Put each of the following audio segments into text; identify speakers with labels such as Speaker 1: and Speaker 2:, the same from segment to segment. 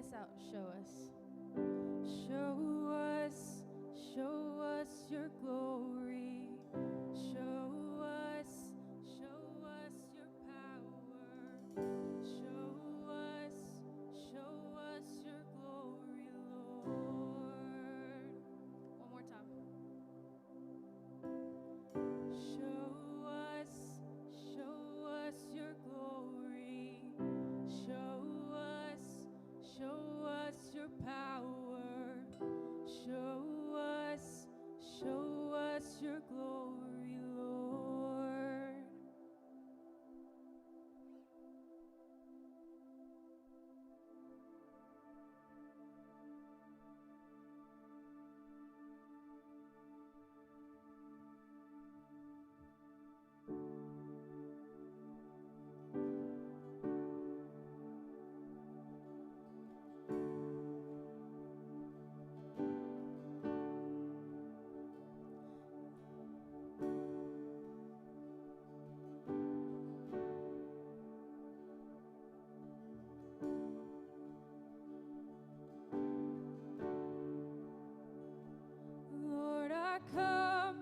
Speaker 1: this out. Show us. Show us, show us your glory. Show us your power. Show us your glory, Lord. One more time. Show us your glory. Show us your power. Show us your glory, Lord. Lord, I come,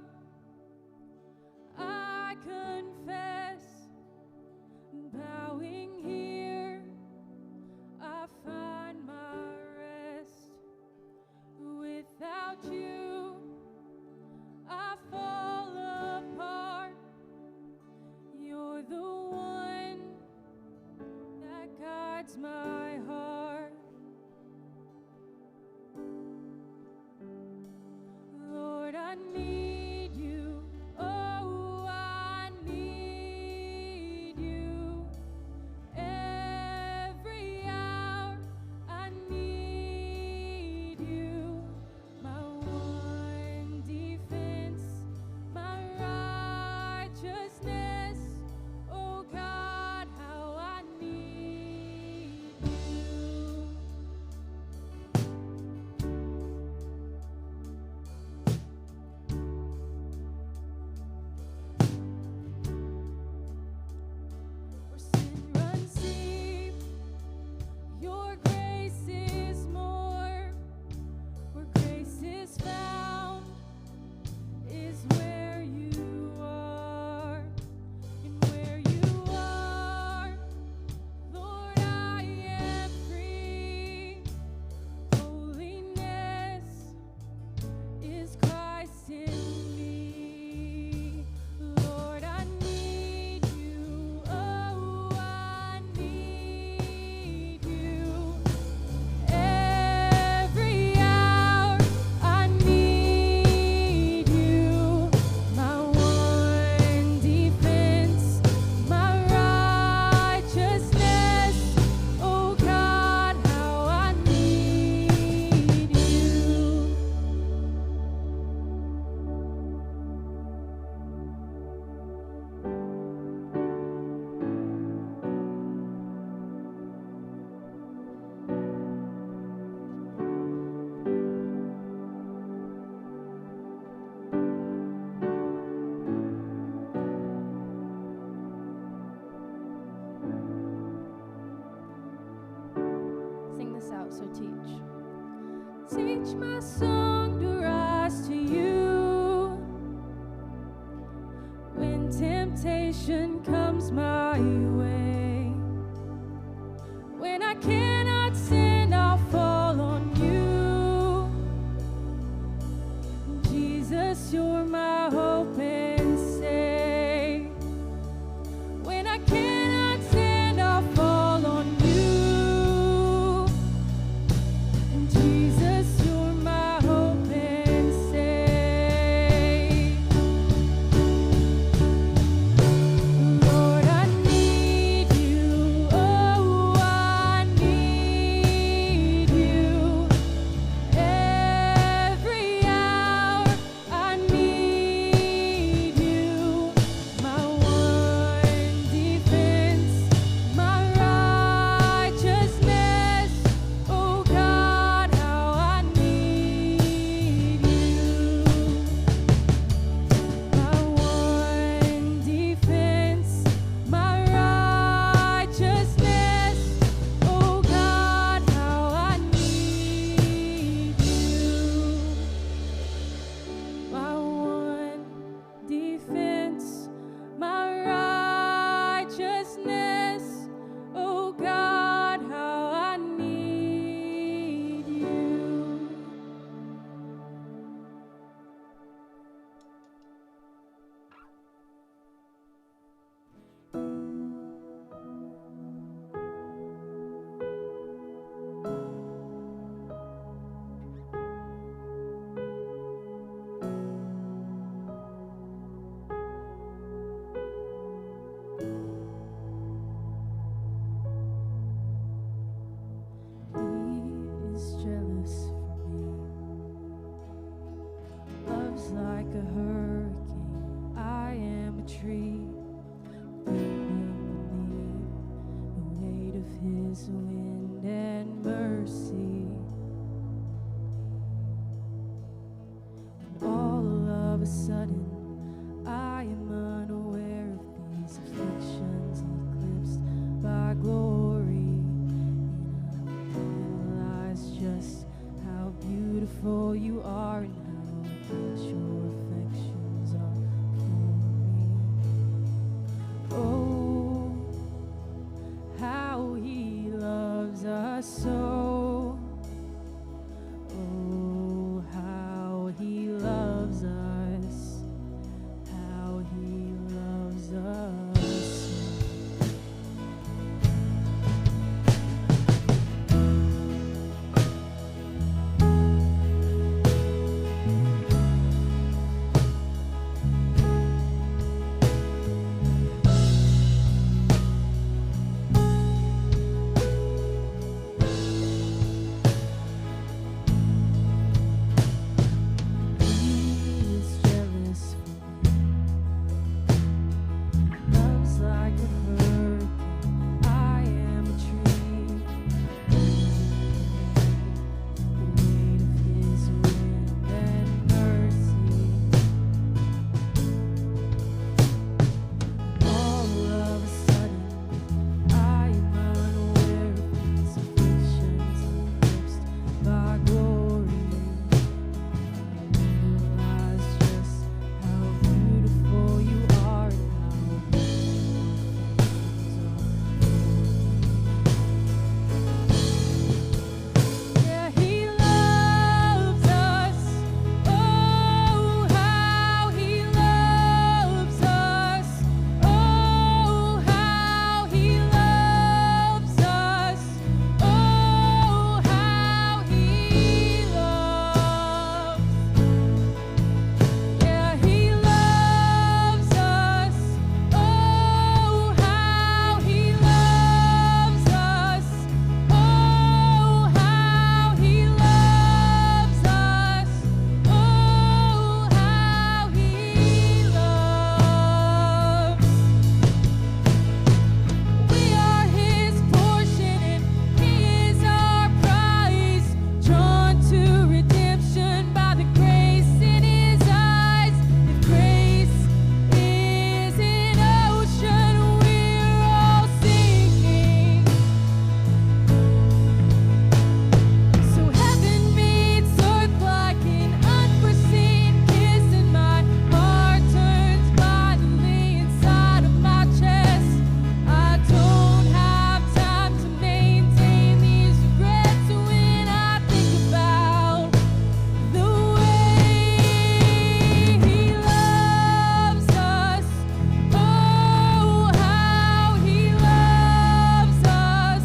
Speaker 1: I confess, bowing here, I find my rest. Without you, I fall apart. You're the one that guides my heart. Lord, I need you. Oh, I need you. Every hour I need you. My one defense, my righteousness. Oh God, how I need you. Where sin runs deep, your grace is more. Where grace is found is where you are. And where you are, Lord, I am free. Holiness is Christ in me. Lord, I need you. Oh, I need you. Every hour I need you. My one defense, my righteousness. Oh God, how I need you. Sing this out, so teach. Teach my song to rise to you. When temptation comes my way, when I cannot stand, I'll fall on you. Jesus, you're my hope and stay. When I cannot stand, I'll fall on you. And Jesus, you're my hope and stay. Lord, I need you. Oh, I need wind and mercy. And all of a sudden, I am unaware of these afflictions eclipsed by glory. And I realize just how beautiful you are and how great your affections are for me. Oh, how he loves us so. Oh, how he loves us. How he loves us. He is jealous for me. Love's like a hurricane. I am a tree. The weight of his wind and mercy. All of a sudden, I am unaware of these afflictions eclipsed by glory. I realize just how beautiful you are and how great yeah, he loves us. Oh, how he loves us. Oh, how he loves us. Oh, how he loves. Yeah, he loves us. Oh, how he loves us. Oh, how he loves us. Oh, how he loves. We are his portion and he is our prize, drawn to redemption by the grace in his eyes. If grace is an ocean, we're all sinking. So heaven meets earth like an unforeseen kiss, and my heart turns violently inside of my chest. I don't have time to maintain these regrets when I think about the way he loves us. Oh, how he loves us.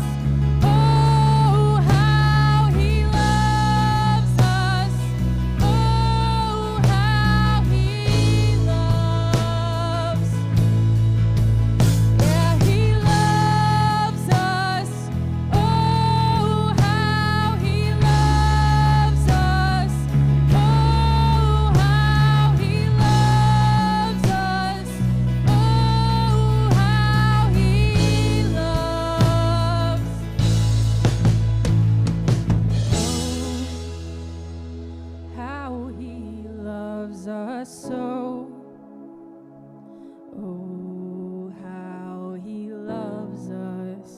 Speaker 1: Oh, how he loves us. Oh, how he loves. Yeah, he loves us. Oh, how he loves us. Oh, how he loves us. Oh, how he loves. Oh, how he loves us so. Oh, how he loves us.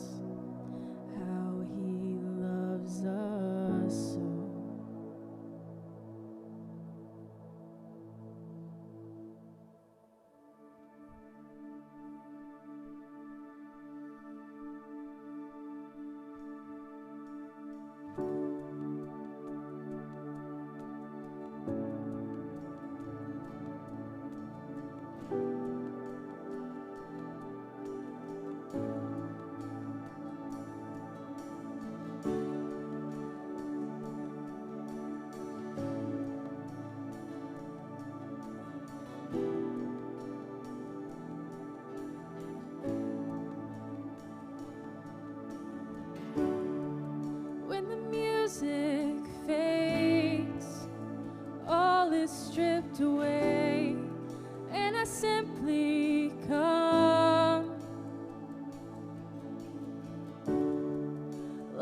Speaker 1: How he loves us so. When the music fades, all is stripped away, and I simply come.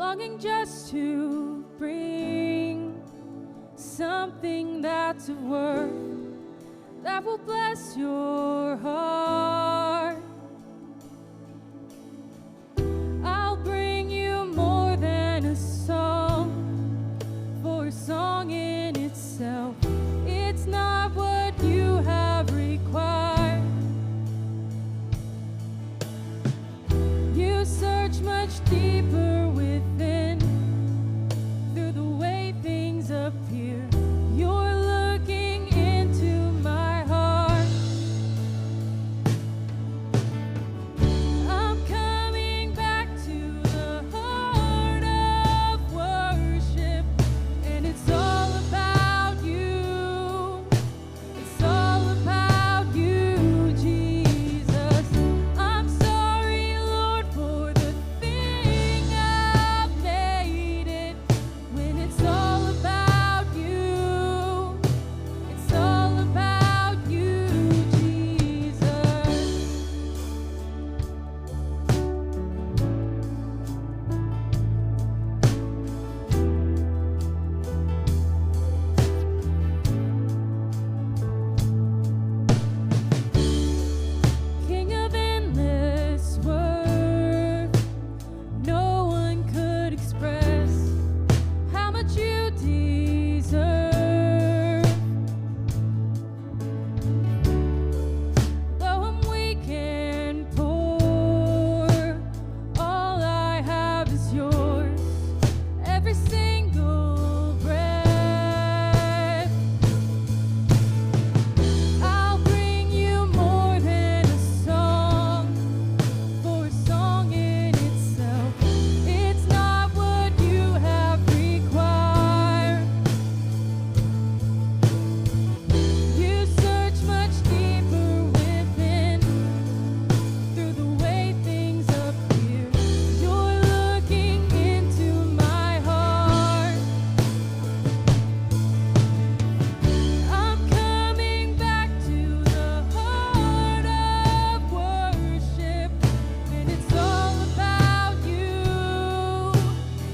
Speaker 1: longing just to bring something that's of worth that will bless your heart. I'll bring you more than a song, for a song in itself, it's not what you have required. You search much deeper within, through the way things appear. You're looking into my heart. I'm coming back to the heart of worship, and it's all about you. It's all about you, Jesus. I'm sorry, Lord, for the thing I've made it, when it's all about you. It's all about you, Jesus. King of endless worth, no one could express how much you deserve. Though I'm weak and poor, all I have is yours, every single breath. I'll bring you more than a song, for a song in itself, it's not what you have required. You search much deeper within, through the way things appear. You're looking into my heart. I'm coming back to the heart of worship, and it's all about you.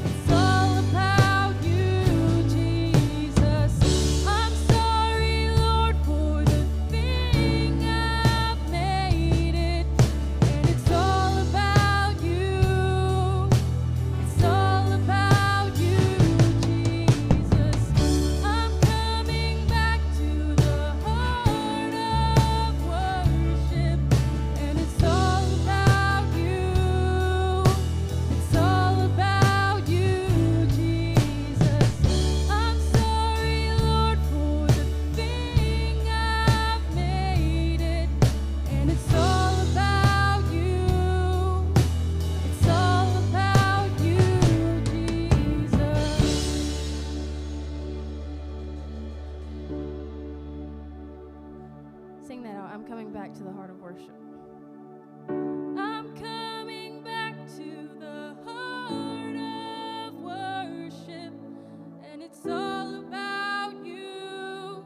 Speaker 1: It's all about you, Jesus. I'm sorry, Lord, for the thing I've made it, and it's all about you. It's all about you, Jesus. I'm coming back to the heart of worship, and it's all about you. It's all about you, Jesus. I'm sorry, Lord, for the thing I've made it, and it's all about you. It's all about you, Jesus. Sing that out. I'm coming back to the heart of worship. I'm coming back to the heart of worship, and it's all about you.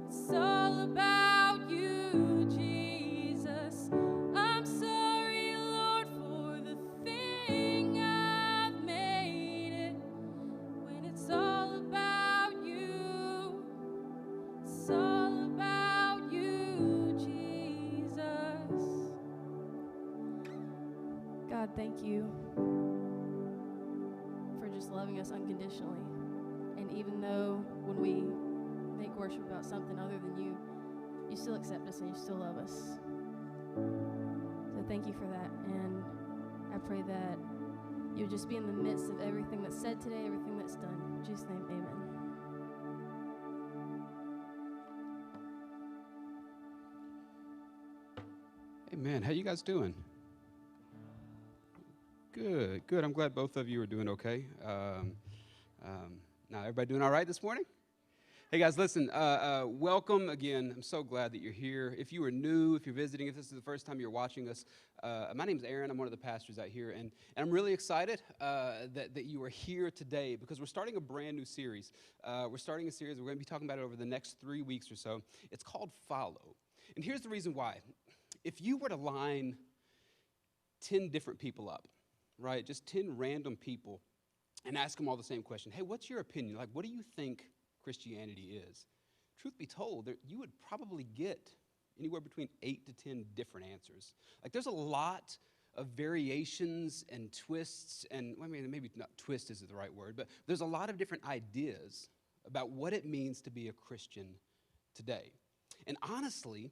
Speaker 1: It's all about you, Jesus. I'm sorry, Lord, for the thing I've made it, when it's all about you. It's all about you, Jesus. God, thank you for just loving us unconditionally. And even though when we make worship about something other than you, you still accept us and you still love us. So thank you for that. And I pray that you'll just be in the midst of everything that's said today, everything that's done. In Jesus' name, amen.
Speaker 2: Amen. How you guys doing? Good, good. I'm glad both of you are doing okay. Now, everybody doing all right this morning? Hey guys, listen, welcome again. I'm so glad that you're here. If you are new, if you're visiting, if this is the first time you're watching us, my name's Aaron. I'm one of the pastors out here, and I'm really excited that you are here today because we're starting a brand new series. We're starting a series. We're going to be talking about it over the next 3 weeks or so. It's called Follow. And here's the reason why. If you were to line 10 different people up, right? Just 10 random people and ask them all the same question. Hey, what's your opinion? Like, what do you think Christianity is? Truth be told, you would probably get anywhere between 8 to 10 different answers. Like, there's a lot of variations and twists, and I mean, maybe not twist isn't the right word, but there's a lot of different ideas about what it means to be a Christian today. And honestly,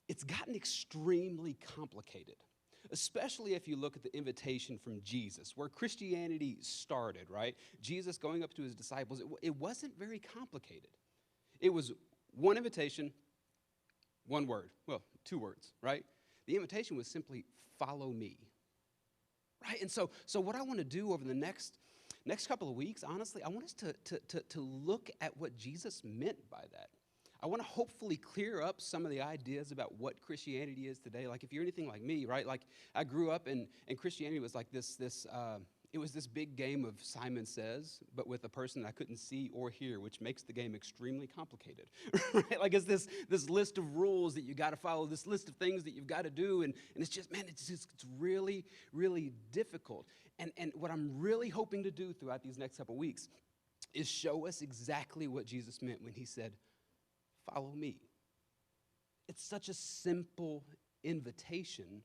Speaker 2: it's gotten extremely complicated, especially if you look at the invitation from Jesus, where Christianity started, right? Jesus going up to his disciples, it wasn't very complicated. It was one invitation, one word. Well, 2 words, right? The invitation was simply, follow me, right? And so what I want to do over the next couple of weeks, honestly, I want us to look at what Jesus meant by that. I want to hopefully clear up some of the ideas about what Christianity is today. Like, if you're anything like me, right? Like, I grew up and Christianity was like it was this big game of Simon Says, but with a person I couldn't see or hear, which makes the game extremely complicated, right? Like, it's this list of rules that you got to follow, this list of things that you've got to do, and it's just, man, it's really, really difficult. And what I'm really hoping to do throughout these next couple weeks is show us exactly what Jesus meant when he said, follow me. It's such a simple invitation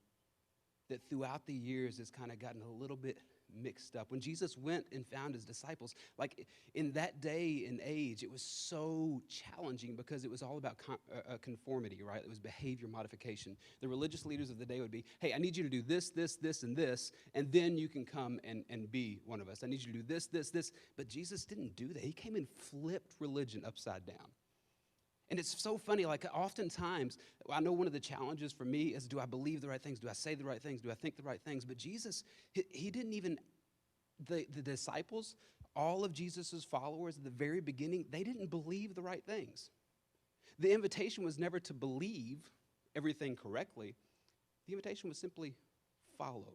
Speaker 2: that throughout the years has kind of gotten a little bit mixed up. When Jesus went and found his disciples, like in that day and age, it was so challenging because it was all about conformity, right? It was behavior modification. The religious leaders of the day would be, hey, I need you to do this, this, this, and this, and then you can come and be one of us. I need you to do this, this, this. But Jesus didn't do that. He came and flipped religion upside down. And it's so funny, like oftentimes, I know one of the challenges for me is, do I believe the right things? Do I say the right things? Do I think the right things? But Jesus, he didn't even, the disciples, all of Jesus' followers at the very beginning, they didn't believe the right things. The invitation was never to believe everything correctly. The invitation was simply follow.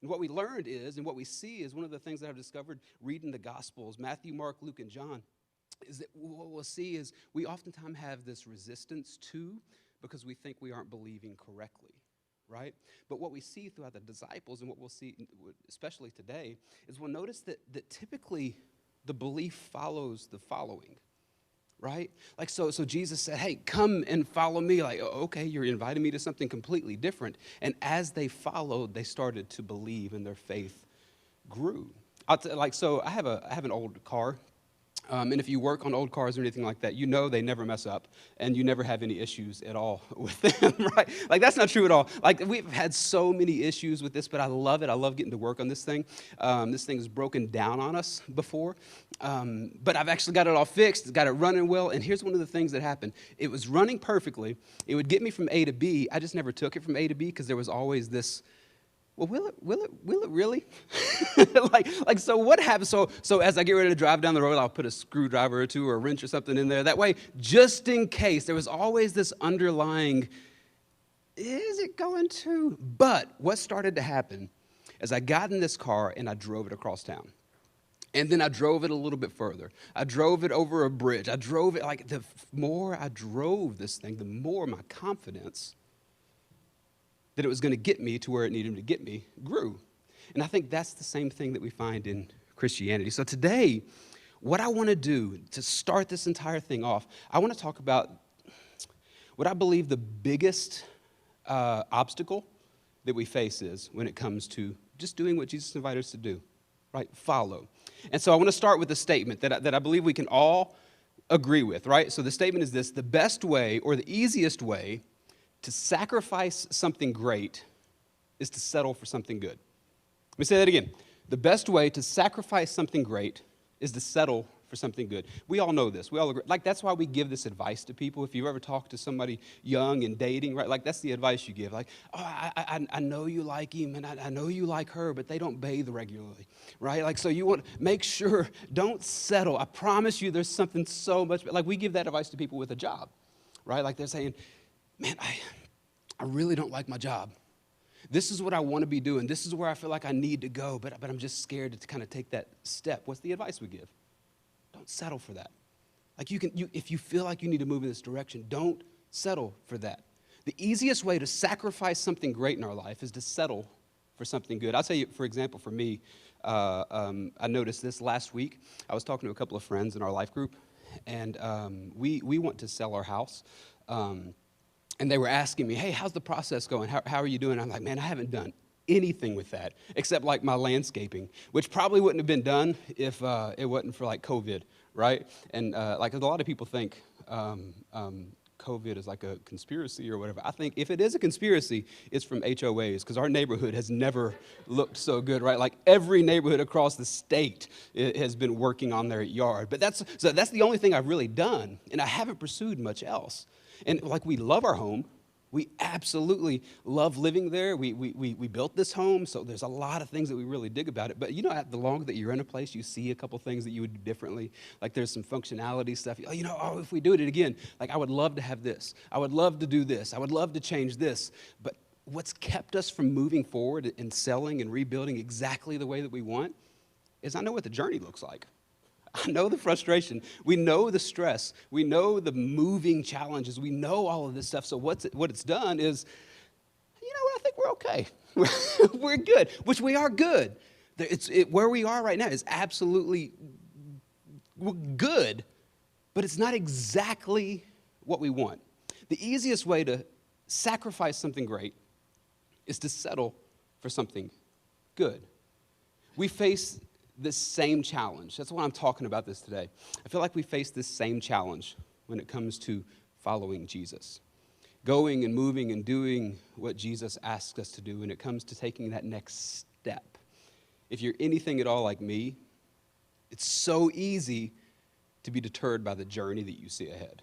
Speaker 2: And what we learned is, and what we see is, one of the things that I've discovered reading the Gospels, Matthew, Mark, Luke, and John, is that what we'll see is we oftentimes have this resistance to because we think we aren't believing correctly, right? But what we see throughout the disciples and what we'll see especially today is we'll notice that typically the belief follows the following, right? Like so Jesus said, hey, come and follow me. Like, okay, you're inviting me to something completely different. And as they followed, they started to believe and their faith grew. So I have an old car. And if you work on old cars or anything like that, you know they never mess up, and you never have any issues at all with them, right? Like, that's not true at all. Like, we've had so many issues with this, but I love it. I love getting to work on this thing. This thing has broken down on us before, but I've actually got it all fixed, got it running well, and here's one of the things that happened. It was running perfectly. It would get me from A to B. I just never took it from A to B because there was always this, well, will it really? So what happens? So as I get ready to drive down the road, I'll put a screwdriver or two or a wrench or something in there. That way, just in case, there was always this underlying, is it going to? But what started to happen is I got in this car and I drove it across town. And then I drove it a little bit further. I drove it over a bridge. I drove it, like, the more I drove this thing, the more my confidence that it was going to get me to where it needed to get me grew. And I think that's the same thing that we find in Christianity. So today, what I want to do to start this entire thing off, I want to talk about what I believe the biggest obstacle that we face is when it comes to just doing what Jesus invited us to do, right? Follow. And so I want to start with a statement that I believe we can all agree with, right? So the statement is this: the best way or the easiest way to sacrifice something great is to settle for something good. Let me say that again. The best way to sacrifice something great is to settle for something good. We all know this. We all agree. Like, that's why we give this advice to people. If you've ever talked to somebody young and dating, right? Like, that's the advice you give. Like, oh, I know you like him and I know you like her, but they don't bathe regularly, right? Like, so you want to make sure, don't settle. I promise you there's something so much, like, we give that advice to people with a job, right? Like, they're saying, man, I really don't like my job. This is what I want to be doing. This is where I feel like I need to go, but I'm just scared to kind of take that step. What's the advice we give? Don't settle for that. Like, if you feel like you need to move in this direction, don't settle for that. The easiest way to sacrifice something great in our life is to settle for something good. I'll tell you, for example, for me, I noticed this last week. I was talking to a couple of friends in our life group, and we want to sell our house. And they were asking me, hey, how's the process going? How are you doing? I'm like, man, I haven't done anything with that except like my landscaping, which probably wouldn't have been done if it wasn't for like COVID, right? And like a lot of people think COVID is like a conspiracy or whatever. I think if it is a conspiracy, it's from HOAs, because our neighborhood has never looked so good, right? Like every neighborhood across the state has been working on their yard. But that's the only thing I've really done, and I haven't pursued much else. And like we love our home. We absolutely love living there. We built this home, so there's a lot of things that we really dig about it. But you know, the longer that you're in a place, you see a couple things that you would do differently. Like there's some functionality stuff. Oh, if we do it again, like I would love to have this. I would love to do this. I would love to change this. But what's kept us from moving forward and selling and rebuilding exactly the way that we want is I know what the journey looks like. I know the frustration. We know the stress. We know the moving challenges. We know all of this stuff. So what it's done is, you know what, I think we're okay. We're good, which we are good. Where we are right now is absolutely good, but it's not exactly what we want. The easiest way to sacrifice something great is to settle for something good. We face this same challenge. That's why I'm talking about this today. I feel like we face this same challenge when it comes to following Jesus. Going and moving and doing what Jesus asks us to do when it comes to taking that next step. If you're anything at all like me, it's so easy to be deterred by the journey that you see ahead,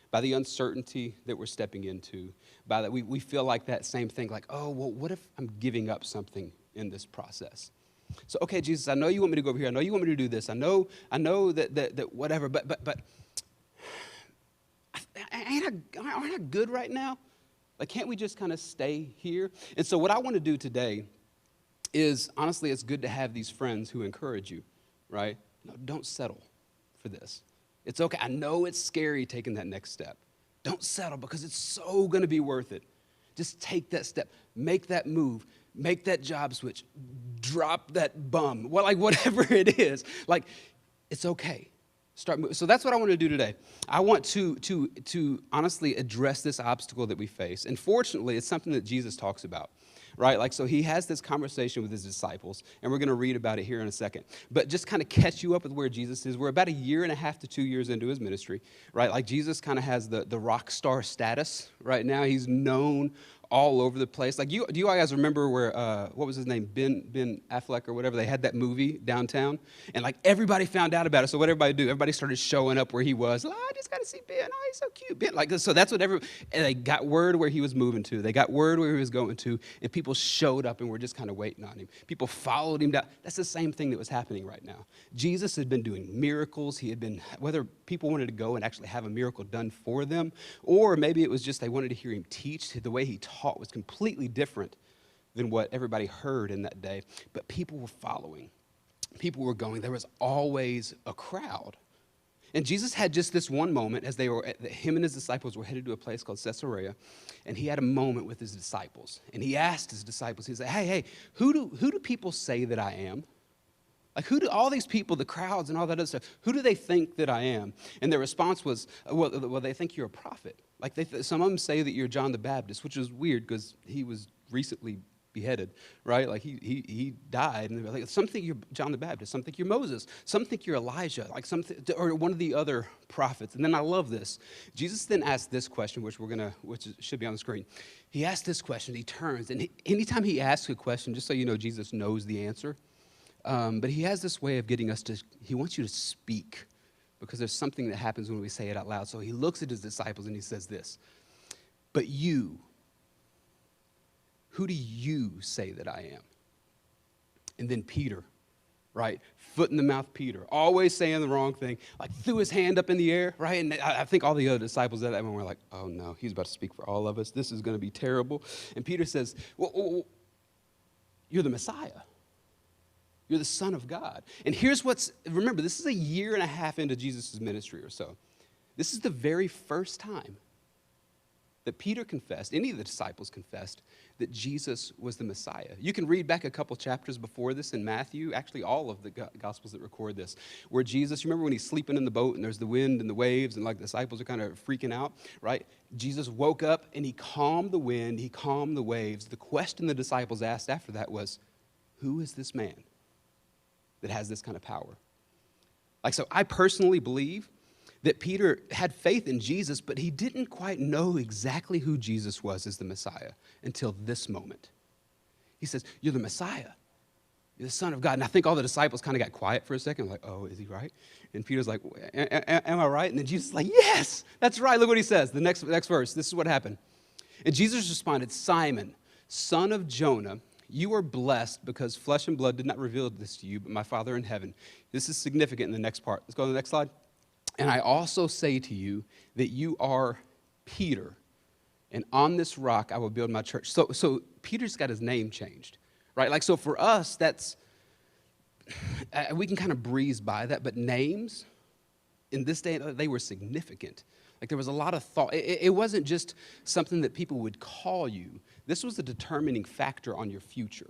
Speaker 2: by the uncertainty that we're stepping into, by that we feel like that same thing, like, oh, well, what if I'm giving up something in this process? So, okay, Jesus, I know you want me to go over here. I know you want me to do this. I know that whatever, but aren't I good right now? Like, can't we just kind of stay here? And so what I want to do today is, honestly, it's good to have these friends who encourage you, right? No, don't settle for this. It's okay. I know it's scary taking that next step. Don't settle because it's so going to be worth it. Just take that step. Make that move. Make that job switch, drop that bum, well, like whatever it is, like it's okay. Start moving. So that's what I want to do today. I want to honestly address this obstacle that we face. And fortunately, it's something that Jesus talks about, right? Like, so he has this conversation with his disciples, and we're going to read about it here in a second. But just kind of catch you up with where Jesus is. We're about 1.5 to 2 years into his ministry, right? Like Jesus kind of has the rock star status right now. He's known all over the place. Like, do you guys remember where, what was his name, Ben Affleck or whatever? They had that movie downtown, and like everybody found out about it. So what everybody do? Everybody started showing up where he was. Oh, I just got to see Ben. Oh, he's so cute. Ben, like, so that's what and they got word where he was moving to. They got word where he was going to, and people showed up and were just kind of waiting on him. People followed him down. That's the same thing that was happening right now. Jesus had been doing miracles. He had been, whether people wanted to go and actually have a miracle done for them, or maybe it was just they wanted to hear him teach. The way he taught was completely different than what everybody heard in that day. But people were following. People were going. There was always a crowd. And Jesus had just this one moment as him and his disciples were headed to a place called Caesarea, and he had a moment with his disciples. And he asked his disciples, he said, hey, who do people say that I am? Like, who do all these people, the crowds and all that other stuff, who do they think that I am? And their response was, well, they think you're a prophet. Like, some of them say that you're John the Baptist, which is weird because he was recently beheaded, right? Like, he died. And they're like, some think you're John the Baptist. Some think you're Moses. Some think you're Elijah, like or one of the other prophets. And then I love this. Jesus then asked this question, which should be on the screen. He asked this question. He turns. And anytime he asks a question, just so you know, Jesus knows the answer. But he has this way of getting us he wants you to speak, because there's something that happens when we say it out loud. So he looks at his disciples and he says this, but you, who do you say that I am? And then Peter, right? Foot in the mouth Peter, always saying the wrong thing, like threw his hand up in the air, right? And I think all the other disciples at that moment were like, oh no, he's about to speak for all of us. This is going to be terrible. And Peter says, well, you're the Messiah. You're the Son of God. And here's remember, this is 1.5 years into Jesus' ministry or so. This is the very first time that Peter confessed, any of the disciples confessed, that Jesus was the Messiah. You can read back a couple chapters before this in Matthew, actually all of the Gospels that record this, where Jesus, you remember when he's sleeping in the boat and there's the wind and the waves and like the disciples are kind of freaking out, right? Jesus woke up and he calmed the wind, he calmed the waves. The question the disciples asked after that was, who is this man that has this kind of power? Like, so I personally believe that Peter had faith in Jesus, but he didn't quite know exactly who Jesus was as the Messiah until this moment. He says, you're the Messiah. You're the Son of God. And I think all the disciples kind of got quiet for a second, like, oh, is he right? And Peter's like, am I right? And then Jesus is like, yes, that's right. Look what he says. The next verse, this is what happened. And Jesus responded, Simon, son of Jonah, you are blessed because flesh and blood did not reveal this to you, but my Father in heaven. This is significant in the next part. Let's go to the next slide. And I also say to you that you are Peter, and on this rock I will build my church. So Peter's got his name changed, right? Like, so for us, that's, we can kind of breeze by that, but names, in this day, they were significant. Like, there was a lot of thought. It wasn't just something that people would call you. This was a determining factor on your future.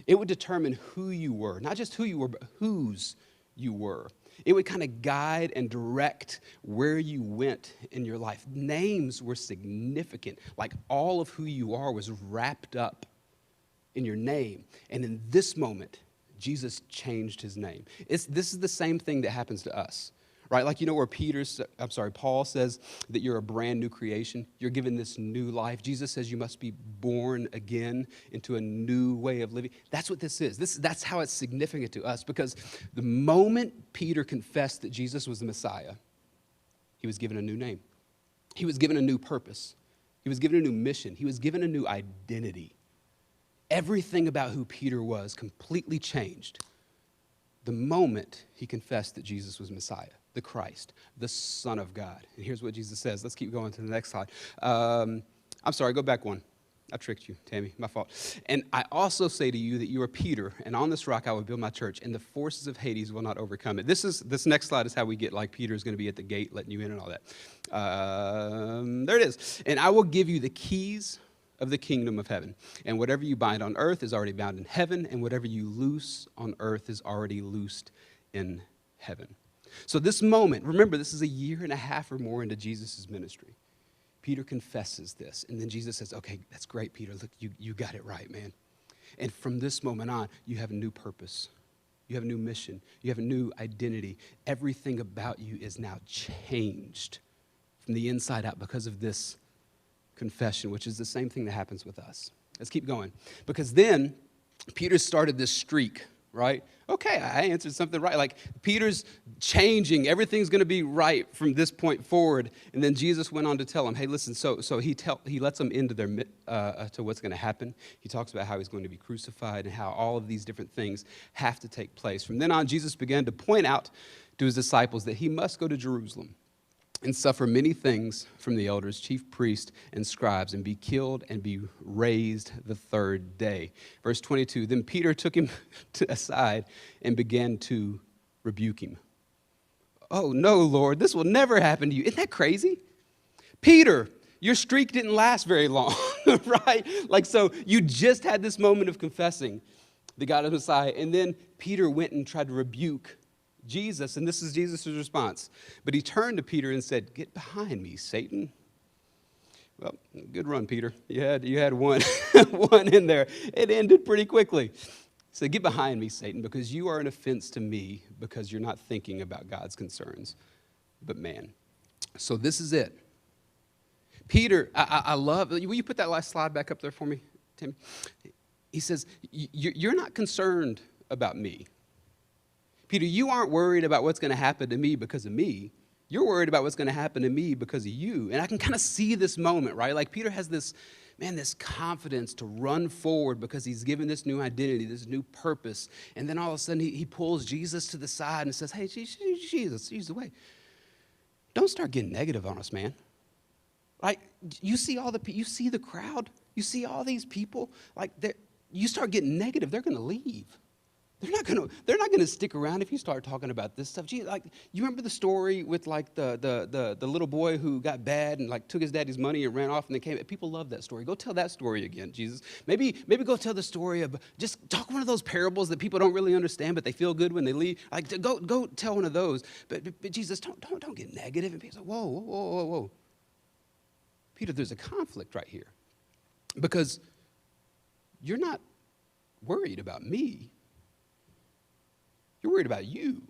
Speaker 2: It would determine who you were, not just who you were, but whose you were. It would kind of guide and direct where you went in your life. Names were significant. Like, all of who you are was wrapped up in your name. And in this moment, Jesus changed his name. This is the same thing that happens to us, right? Like, you know where Paul says that you're a brand new creation. You're given this new life. Jesus says you must be born again into a new way of living. That's what this is. That's how it's significant to us, because the moment Peter confessed that Jesus was the Messiah, he was given a new name. He was given a new purpose. He was given a new mission. He was given a new identity. Everything about who Peter was completely changed the moment he confessed that Jesus was Messiah, the Christ, the Son of God. And here's what Jesus says. Let's keep going to the next slide. I'm sorry, go back one. I tricked you, Tammy, my fault. And I also say to you that you are Peter, and on this rock I will build my church, and the forces of Hades will not overcome it. This next slide is how we get like Peter's going to be at the gate letting you in and all that. There it is. And I will give you the keys of the kingdom of heaven. And whatever you bind on earth is already bound in heaven, and whatever you loose on earth is already loosed in heaven. So this moment, remember, this is a year and a half or more into Jesus' ministry. Peter confesses this, and then Jesus says, okay, that's great, Peter. Look, you got it right, man. And from this moment on, you have a new purpose. You have a new mission. You have a new identity. Everything about you is now changed from the inside out because of this confession, which is the same thing that happens with us. Let's keep going. Because then Peter started this streak, right? Okay, I answered something right. Like, Peter's changing. Everything's going to be right from this point forward. And then Jesus went on to tell him, hey, listen, so he lets them into their to what's going to happen. He talks about how he's going to be crucified and how all of these different things have to take place. From then on, Jesus began to point out to his disciples that he must go to Jerusalem and suffer many things from the elders, chief priests, and scribes, and be killed and be raised the third day. Verse 22, then Peter took him aside and began to rebuke him. Oh, no, Lord, this will never happen to you. Isn't that crazy? Peter, your streak didn't last very long, right? Like, so you just had this moment of confessing the God of Messiah, and then Peter went and tried to rebuke Jesus, and this is Jesus' response. But he turned to Peter and said, get behind me, Satan. Well, good run, Peter. You had one, one in there. It ended pretty quickly. He said, get behind me, Satan, because you are an offense to me because you're not thinking about God's concerns, but man. So this is it. Peter, I love, will you put that last slide back up there for me, Tim? He says, you're not concerned about me. Peter, you aren't worried about what's going to happen to me because of me. You're worried about what's going to happen to me because of you. And I can kind of see this moment, right? Like, Peter has this confidence to run forward because he's given this new identity, this new purpose. And then all of a sudden he pulls Jesus to the side and says, hey, Jesus, wait. Don't start getting negative on us, man. Like, you see the crowd? You see all these people? Like, you start getting negative, they're going to leave. they're not gonna stick around if you start talking about this stuff. Gee, like, you remember the story with like the little boy who got bad and like took his daddy's money and ran off and then came. People love that story. Go tell that story again, Jesus. Maybe go tell the story of, just talk one of those parables that people don't really understand, but they feel good when they leave. Like, go tell one of those. But Jesus, don't get negative. And people say, whoa. Peter, there's a conflict right here, because you're not worried about me. You're worried about you.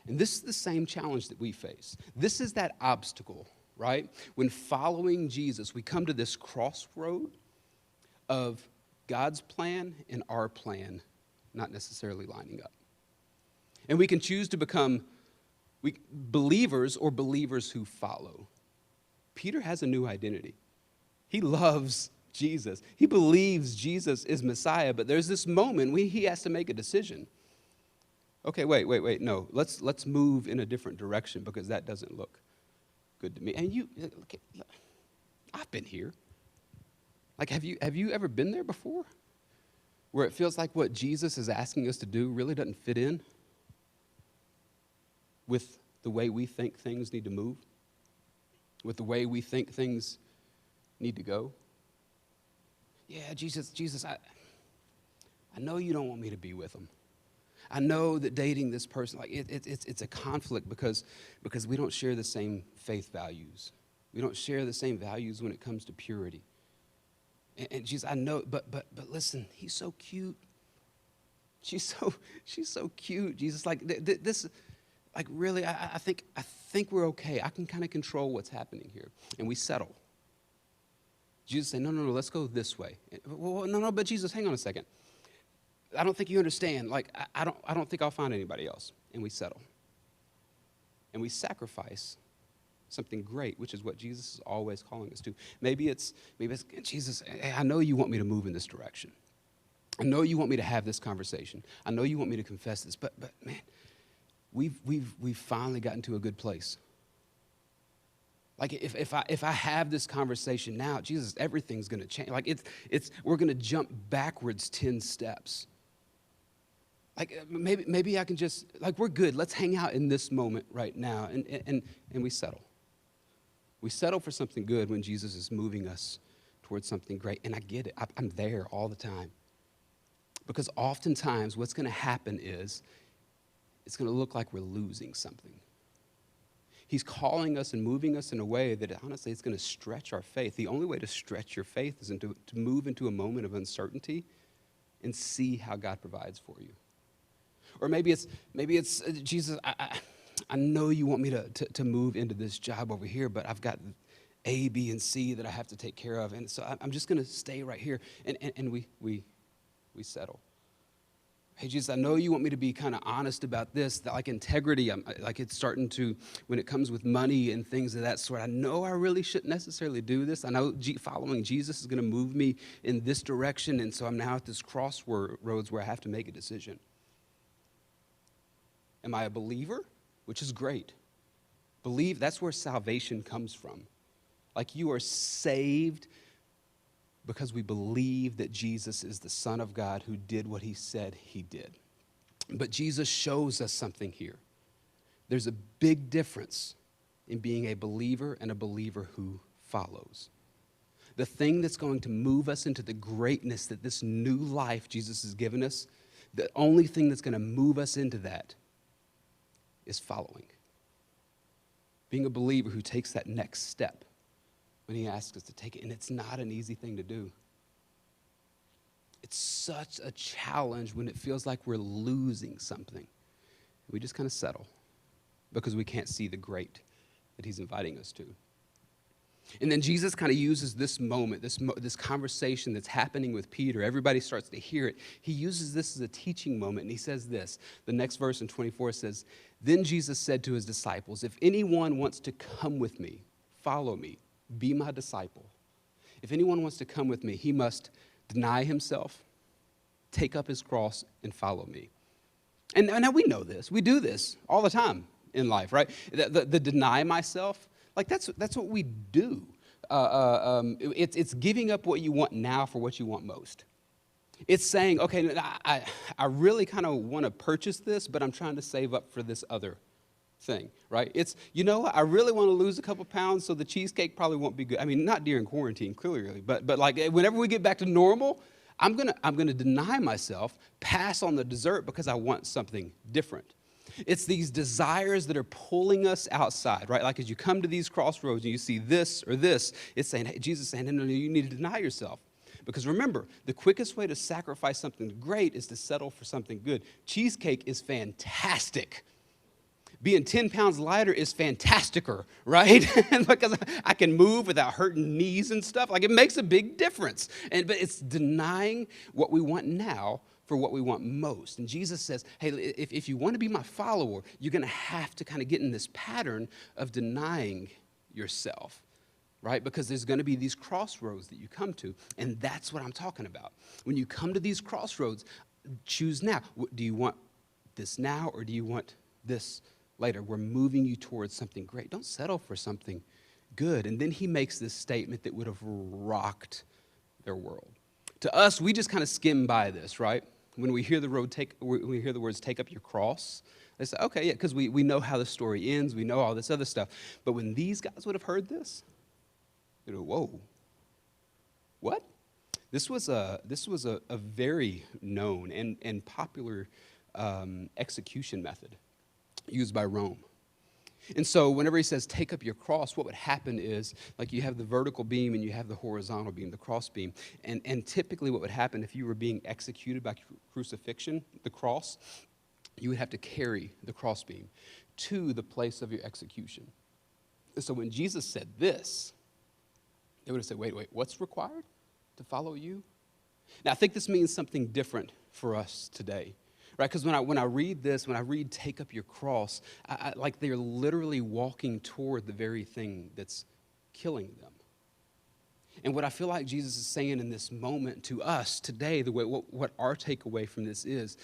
Speaker 2: And this is the same challenge that we face. This is that obstacle, right? When following Jesus, we come to this crossroad of God's plan and our plan not necessarily lining up. And we can choose to become believers or believers who follow. Peter has a new identity. He loves Jesus. He believes Jesus is Messiah, but there's this moment when he has to make a decision. Okay, wait, no. Let's move in a different direction, because that doesn't look good to me. And I've been here. Like, have you ever been there before? Where it feels like what Jesus is asking us to do really doesn't fit in with the way we think things need to move, with the way we think things need to go. Yeah, Jesus, I know you don't want me to be with them. I know that dating this person, like, it's a conflict because we don't share the same faith values. We don't share the same values when it comes to purity. And Jesus, I know, but listen, he's so cute. She's so cute. Jesus, like, this, like, really, I think we're okay. I can kind of control what's happening here, and we settle. Jesus say, no, let's go this way. Well, no, but Jesus, hang on a second. I don't think you understand. Like, I don't think I'll find anybody else. And we settle. And we sacrifice something great, which is what Jesus is always calling us to. Maybe it's Jesus, hey, I know you want me to move in this direction. I know you want me to have this conversation. I know you want me to confess this, but man, we've finally gotten to a good place. Like, if I have this conversation now, Jesus, everything's going to change. Like, we're going to jump backwards 10 steps. Like, maybe I can just, like, we're good. Let's hang out in this moment right now, and we settle. We settle for something good when Jesus is moving us towards something great. And I get it. I'm there all the time. Because oftentimes what's going to happen is it's going to look like we're losing something. He's calling us and moving us in a way that, honestly, it's going to stretch our faith. The only way to stretch your faith is to move into a moment of uncertainty and see how God provides for you. Or maybe it's Jesus, I know you want me to move into this job over here, but I've got A, B, and C that I have to take care of, and so I'm just going to stay right here. And we settle. Hey, Jesus, I know you want me to be kind of honest about this, that, like, integrity, like, it's starting to, when it comes with money and things of that sort, I know I really shouldn't necessarily do this. I know following Jesus is going to move me in this direction, and so I'm now at this crossroads where I have to make a decision. Am I a believer? Which is great. Believe, that's where salvation comes from. Like, you are saved because we believe that Jesus is the Son of God who did what he said he did. But Jesus shows us something here. There's a big difference in being a believer and a believer who follows. The thing that's going to move us into the greatness that this new life Jesus has given us, the only thing that's going to move us into that is following. Being a believer who takes that next step when he asks us to take it. And it's not an easy thing to do. It's such a challenge when it feels like we're losing something. We just kind of settle because we can't see the great that he's inviting us to. And then Jesus kind of uses this moment, this conversation that's happening with Peter. Everybody starts to hear it. He uses this as a teaching moment, and he says this. The next verse in 24 says, "Then Jesus said to his disciples, 'If anyone wants to come with me, follow me, be my disciple. If anyone wants to come with me, he must deny himself, take up his cross, and follow me.'" And now we know this. We do this all the time in life, right? The deny myself, like, that's what we do. It's giving up what you want now for what you want most. It's saying, okay, I really kind of want to purchase this, but I'm trying to save up for this other thing, right? It's, you know what, I really want to lose a couple pounds, so the cheesecake probably won't be good. I mean, not during quarantine, clearly, but like whenever we get back to normal, I'm gonna deny myself, pass on the dessert because I want something different. It's these desires that are pulling us outside, right? Like as you come to these crossroads and you see this or this, it's saying, hey, Jesus is saying, no, you need to deny yourself. Because remember, the quickest way to sacrifice something great is to settle for something good. Cheesecake is fantastic. Being 10 pounds lighter is fantasticer, right? Because I can move without hurting knees and stuff. Like it makes a big difference. But it's denying what we want now for what we want most. And Jesus says, hey, if you want to be my follower, you're going to have to kind of get in this pattern of denying yourself, right? Because there's going to be these crossroads that you come to. And that's what I'm talking about. When you come to these crossroads, choose now. Do you want this now or do you want this later? We're moving you towards something great. Don't settle for something good. And then he makes this statement that would have rocked their world. To us, we just kind of skim by this, right? When we hear the words "take up your cross," they say, "Okay, yeah," because we know how the story ends. We know all this other stuff. But when these guys would have heard this, they'd go, "Whoa, what?" This was a very known and popular execution method used by Rome. And so whenever he says, take up your cross, what would happen is, like you have the vertical beam and you have the horizontal beam, the cross beam. And typically what would happen if you were being executed by crucifixion, the cross, you would have to carry the cross beam to the place of your execution. And so when Jesus said this, they would have said, wait, what's required to follow you? Now, I think this means something different for us today. Right, because when I read this, when I read take up your cross, I like they're literally walking toward the very thing that's killing them. And what I feel like Jesus is saying in this moment to us today, the way what our takeaway from this is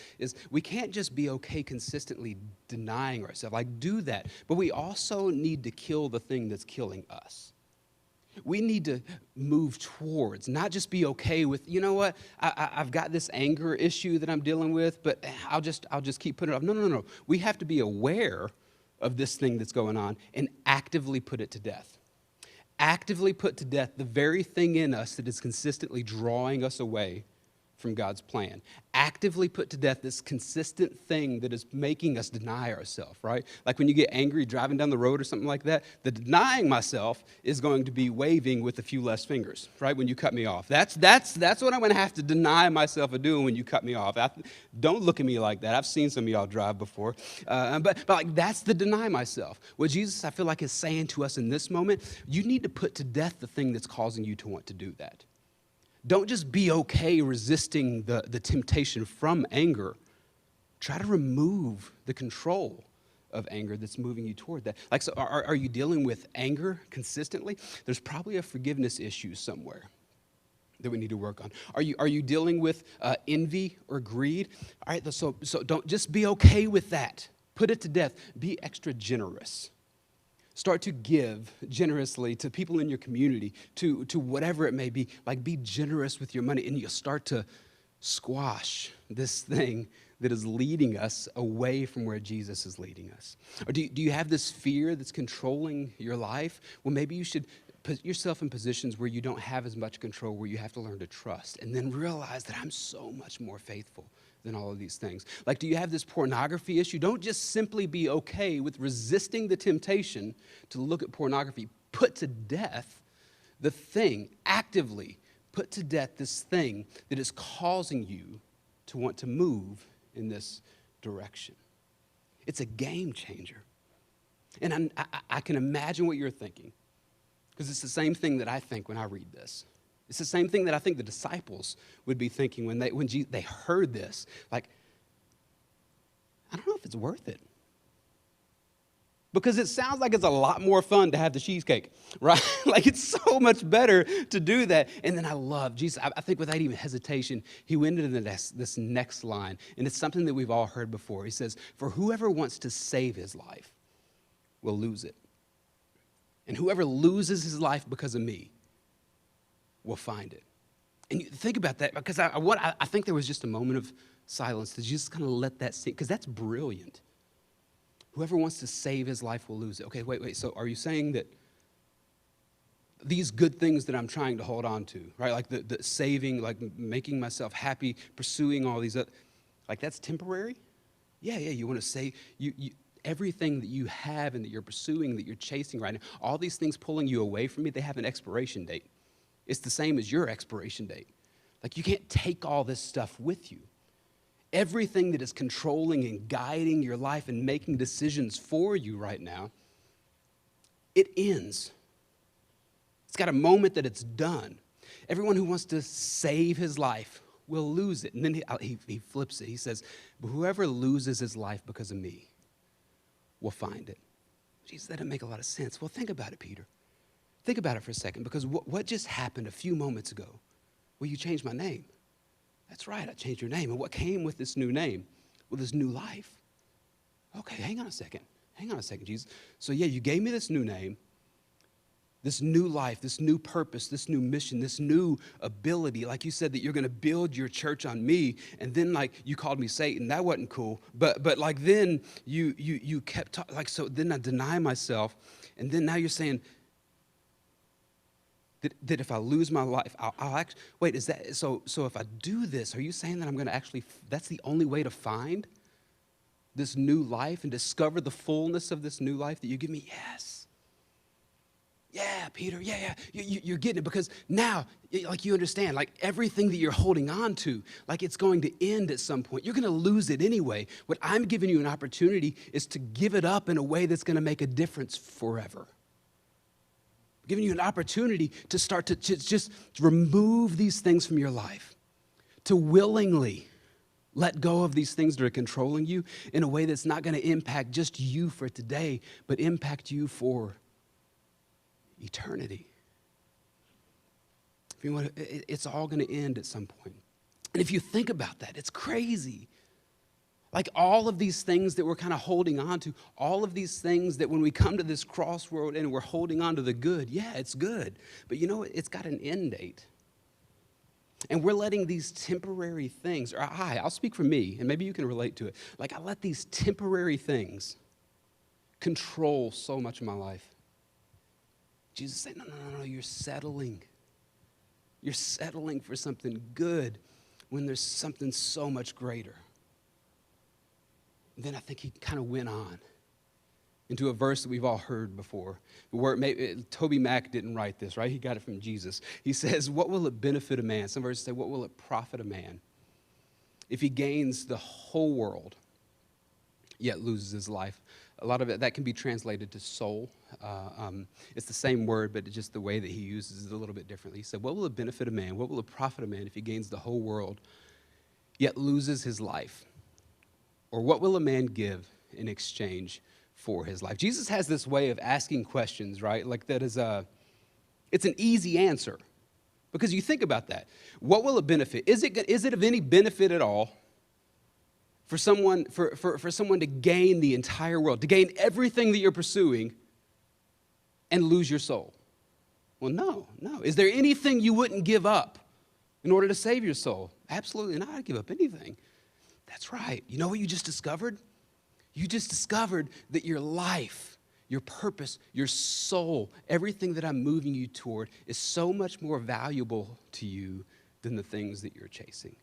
Speaker 2: we can't just be okay consistently denying ourselves. Like do that, but we also need to kill the thing that's killing us. We need to move towards, not just be okay with, you know what, I've got this anger issue that I'm dealing with, but I'll just keep putting it off. No. We have to be aware of this thing that's going on and actively put it to death. Actively put to death the very thing in us that is consistently drawing us away from God's plan. Actively put to death this consistent thing that is making us deny ourselves, right? Like when you get angry driving down the road or something like that, the denying myself is going to be waving with a few less fingers, right? When you cut me off. That's what I'm going to have to deny myself of doing when you cut me off. Don't look at me like that. I've seen some of y'all drive before. But like that's the deny myself. What Jesus, I feel like, is saying to us in this moment, you need to put to death the thing that's causing you to want to do that. Don't just be okay resisting the temptation from anger. Try to remove the control of anger that's moving you toward that. Like, so are you dealing with anger consistently? There's probably a forgiveness issue somewhere that we need to work on. Are you dealing with envy or greed? All right, so don't just be okay with that. Put it to death. Be extra generous. Start to give generously to people in your community, to whatever it may be. Like, be generous with your money, and you'll start to squash this thing that is leading us away from where Jesus is leading us. Or do you have this fear that's controlling your life? Well, maybe you should put yourself in positions where you don't have as much control, where you have to learn to trust, and then realize that I'm so much more faithful than all of these things. Like, do you have this pornography issue? Don't just simply be okay with resisting the temptation to look at pornography. Put to death the thing, actively put to death this thing that is causing you to want to move in this direction. It's a game changer. And I can imagine what you're thinking, because it's the same thing that I think when I read this. It's the same thing that I think the disciples would be thinking when they heard this. Like, I don't know if it's worth it. Because it sounds like it's a lot more fun to have the cheesecake, right? Like, it's so much better to do that. And then I love Jesus. I think without even hesitation, he went into this next line. And it's something that we've all heard before. He says, for whoever wants to save his life will lose it. And whoever loses his life because of me will find it. And you think about that, because I think there was just a moment of silence to just kind of let that sink, because that's brilliant. Whoever wants to save his life will lose it. Okay, wait. So are you saying that these good things that I'm trying to hold on to, right? Like the saving, like making myself happy, pursuing all these, like that's temporary? Yeah, you want to say, everything that you have and that you're pursuing, that you're chasing right now, all these things pulling you away from me, they have an expiration date. It's the same as your expiration date. Like you can't take all this stuff with you. Everything that is controlling and guiding your life and making decisions for you right now, it ends. It's got a moment that it's done. Everyone who wants to save his life will lose it. And then he flips it. He says, but whoever loses his life because of me will find it. Jesus, that doesn't make a lot of sense. Well, think about it, Peter. Think about it for a second, because what just happened a few moments ago? Well, you changed my name. That's right, I changed your name. And what came with this new name? Well, this new life. Okay, hang on a second, Jesus. So yeah, you gave me this new name, this new life, this new purpose, this new mission, this new ability. Like you said that you're going to build your church on me, and then like you called me Satan. That wasn't cool. But like then you kept talking, like, so then I deny myself, and then now you're saying that if I lose my life, I'll actually, wait, is that, so if I do this, are you saying that I'm going to actually, that's the only way to find this new life and discover the fullness of this new life that you give me? Yes. Yeah, Peter, yeah. You're getting it, because now, like, you understand, like, everything that you're holding on to, like, it's going to end at some point. You're going to lose it anyway. What I'm giving you an opportunity is to give it up in a way that's going to make a difference forever. I'm giving you an opportunity to start to just remove these things from your life, to willingly let go of these things that are controlling you in a way that's not going to impact just you for today, but impact you for eternity. If you want, it's all going to end at some point. And if you think about that, it's crazy. Like all of these things that we're kind of holding on to, all of these things that when we come to this crossroad and we're holding on to the good, yeah, it's good. But you know what? It's got an end date. And we're letting these temporary things, or I'll speak for me, and maybe you can relate to it. Like I let these temporary things control so much of my life. Jesus said, no, you're settling. You're settling for something good when there's something so much greater. Then I think he kind of went on into a verse that we've all heard before. Toby Mack didn't write this, right? He got it from Jesus. He says, what will it benefit a man? Some verses say, what will it profit a man if he gains the whole world, yet loses his life? A lot of it, that can be translated to soul. It's the same word, but it's just the way that he uses it a little bit differently. He said, what will it benefit a man? What will it profit a man if he gains the whole world, yet loses his life? Or what will a man give in exchange for his life? Jesus has this way of asking questions, right? Like that is it's an easy answer. Because you think about that. What will it benefit? Is it of any benefit at all for someone to gain the entire world, to gain everything that you're pursuing and lose your soul? Well, no. Is there anything you wouldn't give up in order to save your soul? Absolutely not. I'd give up anything. That's right. You know what you just discovered? You just discovered that your life, your purpose, your soul, everything that I'm moving you toward is so much more valuable to you than the things that you're chasing.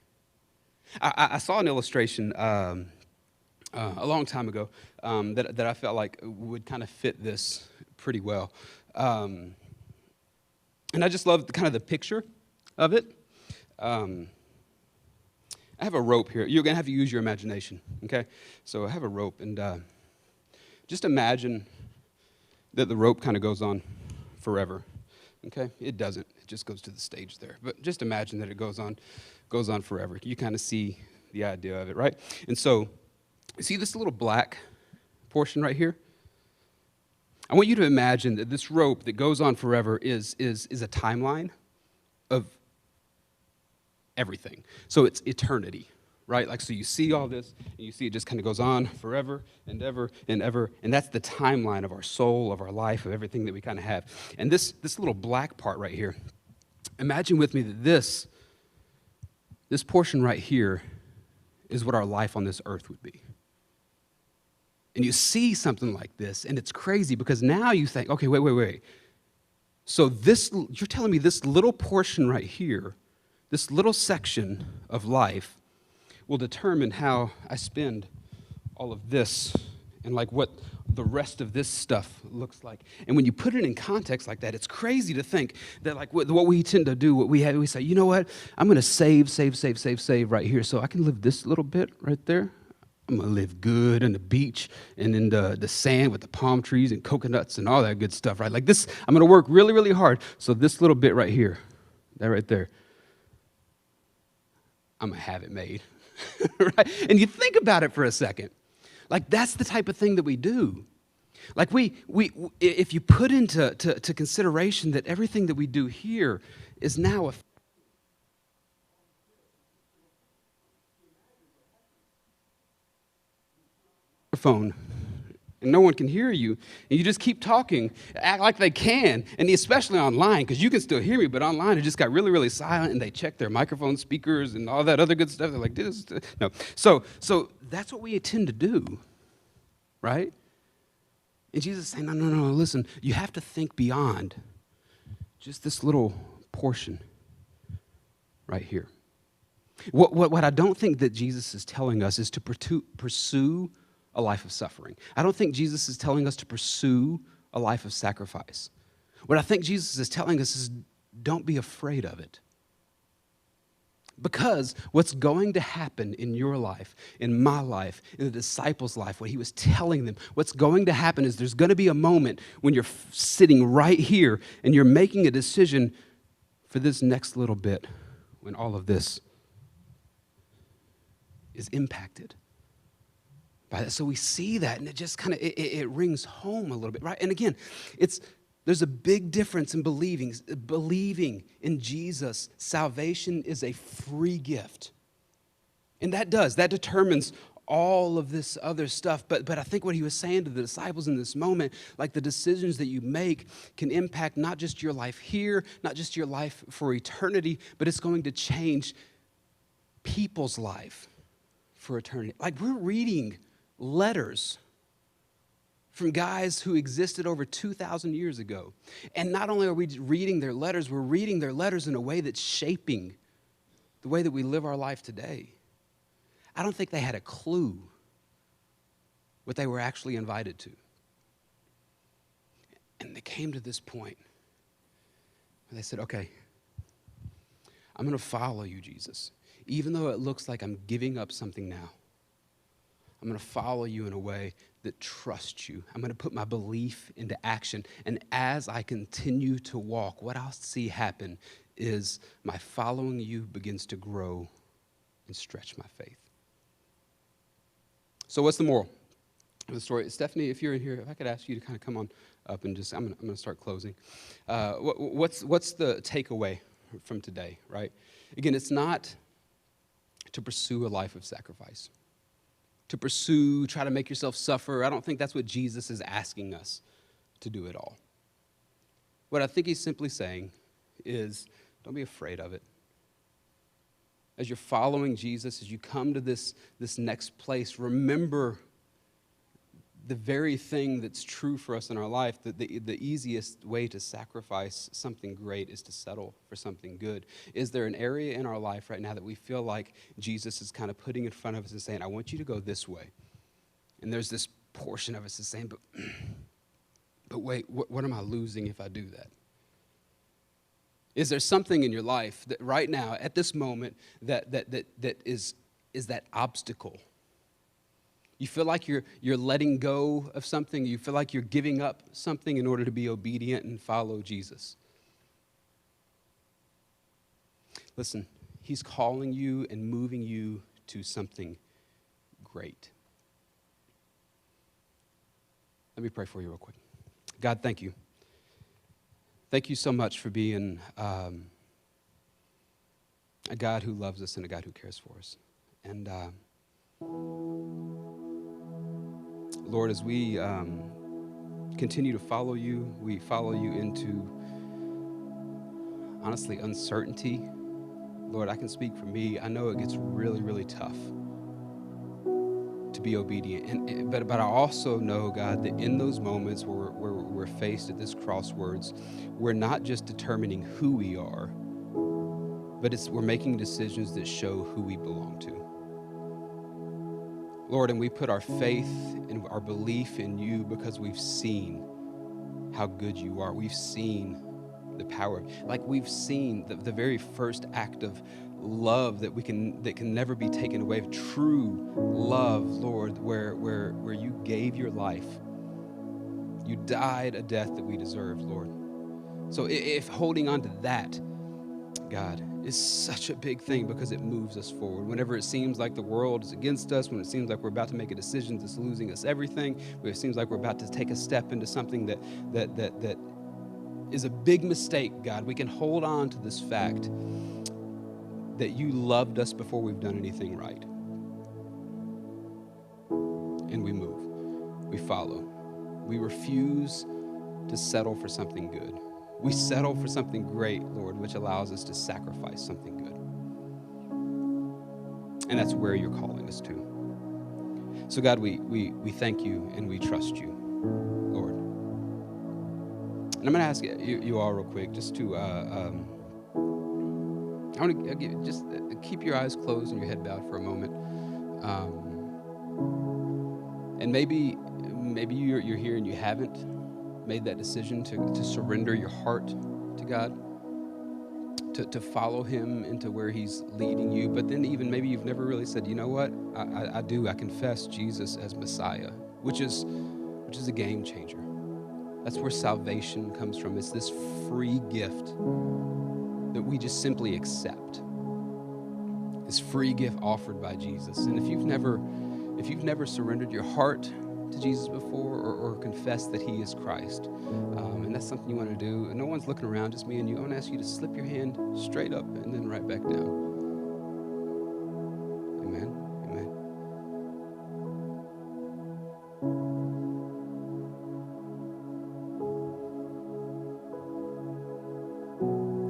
Speaker 2: I saw an illustration a long time ago that I felt like would kind of fit this pretty well. And I just love the picture of it. I have a rope here. You're going to have to use your imagination, okay? So I have a rope, and just imagine that the rope kind of goes on forever, okay? It doesn't. It just goes to the stage there. But just imagine that it goes on forever. You kind of see the idea of it, right? And so, see this little black portion right here? I want you to imagine that this rope that goes on forever is a timeline of everything. So it's eternity, right? Like, so you see all this, and you see it just kind of goes on forever and ever and ever, and that's the timeline of our soul, of our life, of everything that we kind of have. And this little black part right here, imagine with me that this This portion right here is what our life on this earth would be. And you see something like this, and it's crazy because now you think, okay, wait. So you're telling me this little portion right here, this little section of life will determine how I spend all of this and like what the rest of this stuff looks like. And when you put it in context like that, it's crazy to think that like what we tend to do, we say, you know what, I'm going to save right here so I can live this little bit right there. I'm going to live good on the beach and in the sand with the palm trees and coconuts and all that good stuff, right? Like this, I'm going to work really, really hard. So this little bit right here, that right there, I'm going to have it made, right? And you think about it for a second. Like that's the type of thing that we do. Like if you put into consideration that everything that we do here is now a phone, and no one can hear you, and you just keep talking, act like they can, and especially online, because you can still hear me, but online it just got really, really silent, and they check their microphone speakers and all that other good stuff. They're like, this, no. So that's what we tend to do, right? And Jesus is saying, no, listen, you have to think beyond just this little portion right here. What I don't think that Jesus is telling us is to pursue a life of suffering. I don't think Jesus is telling us to pursue a life of sacrifice. What I think Jesus is telling us is don't be afraid of it. Because what's going to happen in your life, in my life, in the disciples' life, what he was telling them, what's going to happen is there's going to be a moment when you're sitting right here and you're making a decision for this next little bit when all of this is impacted by that. So we see that, and it just kind of, it rings home a little bit, right? And again, there's a big difference in believing in Jesus. Salvation is a free gift. And that determines all of this other stuff. But I think what he was saying to the disciples in this moment, like the decisions that you make can impact not just your life here, not just your life for eternity, but it's going to change people's life for eternity. Like we're reading letters from guys who existed over 2,000 years ago. And not only are we reading their letters, we're reading their letters in a way that's shaping the way that we live our life today. I don't think they had a clue what they were actually invited to. And they came to this point where they said, okay, I'm going to follow you, Jesus. Even though it looks like I'm giving up something now, I'm going to follow you in a way that trusts you. I'm going to put my belief into action. And as I continue to walk, what I'll see happen is my following you begins to grow and stretch my faith. So what's the moral of the story? Stephanie, if you're in here, if I could ask you to kind of come on up and just, I'm going to start closing. What's the takeaway from today, right? Again, it's not to pursue a life of sacrifice. To try to make yourself suffer. I don't think that's what Jesus is asking us to do at all. What I think he's simply saying is, don't be afraid of it. As you're following Jesus, as you come to this next place, remember the very thing that's true for us in our life, that the easiest way to sacrifice something great is to settle for something good. Is there an area in our life right now that we feel like Jesus is kind of putting in front of us and saying, I want you to go this way? And there's this portion of us that's saying, but wait, what am I losing if I do that? Is there something in your life that right now, at this moment, that is that obstacle? You feel like you're letting go of something. You feel like you're giving up something in order to be obedient and follow Jesus. Listen, he's calling you and moving you to something great. Let me pray for you real quick. God, thank you. Thank you so much for being a God who loves us and a God who cares for us. And Lord, as we continue to follow you, we follow you into, honestly, uncertainty Lord, I can speak for me. I know it gets really, really tough to be obedient. But I also know, God, that in those moments where we're faced at this crossroads, we're not just determining who we are, but we're making decisions that show who we belong to. Lord, and we put our faith and our belief in you because we've seen how good you are. We've seen the power, like we've seen the very first act of love that can never be taken away. True love, Lord, where you gave your life. You died a death that we deserved, Lord. So if holding on to that, God, is such a big thing because it moves us forward. Whenever it seems like the world is against us, when it seems like we're about to make a decision that's losing us everything, when it seems like we're about to take a step into something that is a big mistake, God, we can hold on to this fact that you loved us before we've done anything right. And we move. We follow. We refuse to settle for something good. We settle for something great, Lord, which allows us to sacrifice something good. And that's where you're calling us to. So, God, we thank you and we trust you, Lord. And I'm going to ask you all real quick just to, I want to just keep your eyes closed and your head bowed for a moment. And maybe you're here and you haven't made that decision to surrender your heart to God, to follow him into where he's leading you. But then even maybe you've never really said, you know what, I confess Jesus as Messiah, which is a game changer. That's where salvation comes from. It's this free gift that we just simply accept. This free gift offered by Jesus. And if you've never surrendered your heart to Jesus before or confess that he is Christ, and that's something you want to do, and no one's looking around, just me and you, I want to ask you to slip your hand straight up and then right back down. Amen. Amen.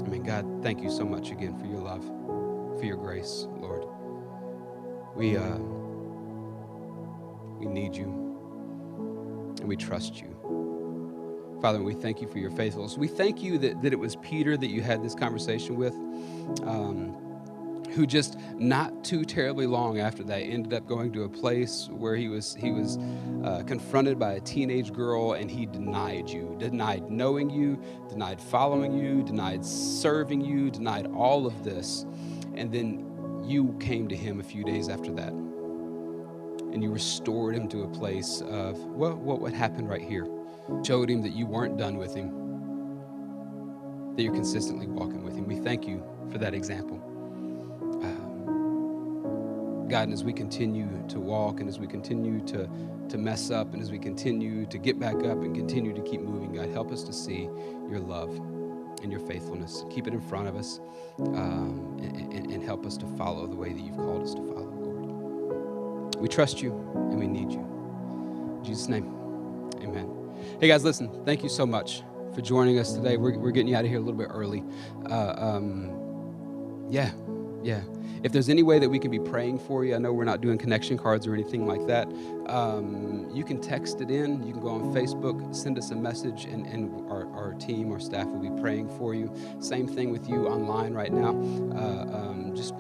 Speaker 2: Amen. God, thank you so much again for your love, for your grace, Lord. We need you. And we trust you. Father, we thank you for your faithfulness. We thank you that it was Peter that you had this conversation with, who just not too terribly long after that ended up going to a place where he was confronted by a teenage girl, and he denied you, denied knowing you, denied following you, denied serving you, denied all of this. And then you came to him a few days after that. And you restored him to a place of, well, what happened right here? Showed him that you weren't done with him, that you're consistently walking with him. We thank you for that example. God, and as we continue to walk, and as we continue to mess up, and as we continue to get back up and continue to keep moving, God, help us to see your love and your faithfulness. Keep it in front of us, and help us to follow the way that you've called us to follow. We trust you and we need you. In Jesus' name, amen. Hey guys, listen, thank you so much for joining us today. We're getting you out of here a little bit early. Yeah. If there's any way that we can be praying for you, I know we're not doing connection cards or anything like that. You can text it in. You can go on Facebook, send us a message, and our team, our staff will be praying for you. Same thing with you online right now. Just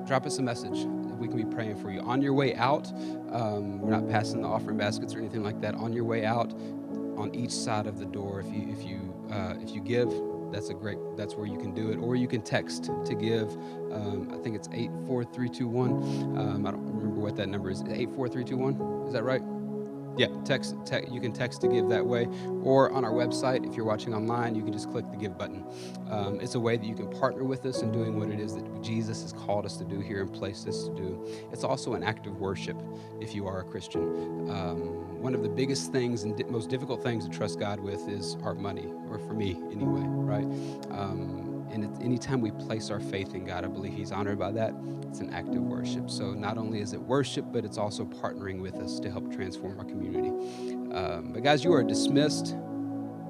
Speaker 2: drop us a message. We can be praying for you. On your way out, we're not passing the offering baskets or anything like that. On your way out, on each side of the door, if you give, that's where you can do it. Or you can text to give. I think it's 84321. I don't remember what that number is. 84321. Is that right? Yeah, text. You can text to give that way, or on our website, if you're watching online, you can just click the give button. It's a way that you can partner with us in doing what it is that Jesus has called us to do here and placed us to do. It's also an act of worship if you are a Christian. One of the biggest things and most difficult things to trust God with is our money, or for me anyway, right? And anytime we place our faith in God, I believe he's honored by that. It's an act of worship. So not only is it worship, but it's also partnering with us to help transform our community. But guys, you are dismissed.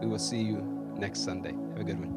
Speaker 2: We will see you next Sunday. Have a good one.